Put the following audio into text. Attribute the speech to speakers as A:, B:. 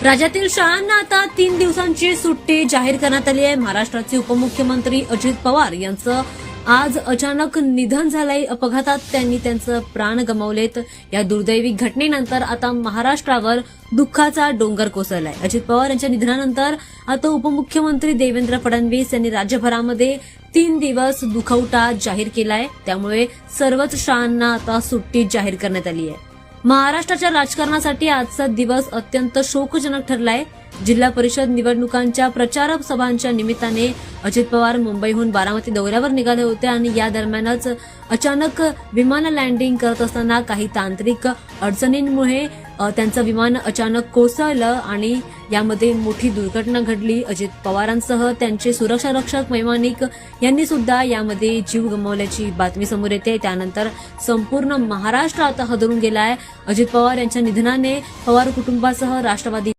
A: राज्यातील शाळांना आता 3 दिवसांची सुट्टी जाहीर करण्यात आली आहे। महाराष्ट्राचे उपमुख्यमंत्री अजित पवार यांचं आज अचानक निधन झालंय। अपघातात त्यांनी त्यांचं प्राण गमावलेत। या दुर्दैवी घटनेनंतर आता महाराष्ट्रावर दुःखाचा डोंगर कोसळलाय। अजित पवार यांच्या निधनानंतर आता उपमुख्यमंत्री देवेंद्र फडणवीस यांनी राज्यभरामध्ये 3 दिवस दुखवटा जाहीर केलाय। त्यामुळे सर्वच शाळांना आता सुट्टी जाहीर करण्यात आली आहे। महाराष्ट्राच्या राजकारणासाठी आजचा दिवस अत्यंत शोकजनक ठरलाय। जिल्हा परिषद निवडणुकांच्या प्रचार सभांच्या निमित्ताने अजित पवार मुंबईहून बारामती दौऱ्यावर निघाले होते आणि या दरम्यानच अचानक विमान लँडिंग करत असताना काही तांत्रिक अडचणींमुळे त्यांचं विमान अचानक कोसळलं आणि यामध्ये मोठी दुर्घटना घडली। अजित पवारांसह त्यांचे सुरक्षा रक्षक वैमानिक यांनी सुद्धा यामध्ये जीव गमावल्याची बातमी समोर येते। त्यानंतर संपूर्ण महाराष्ट्र आता हादरून गेलाय। अजित पवार यांच्या निधनाने पवार कुटुंबासह राष्ट्रवादी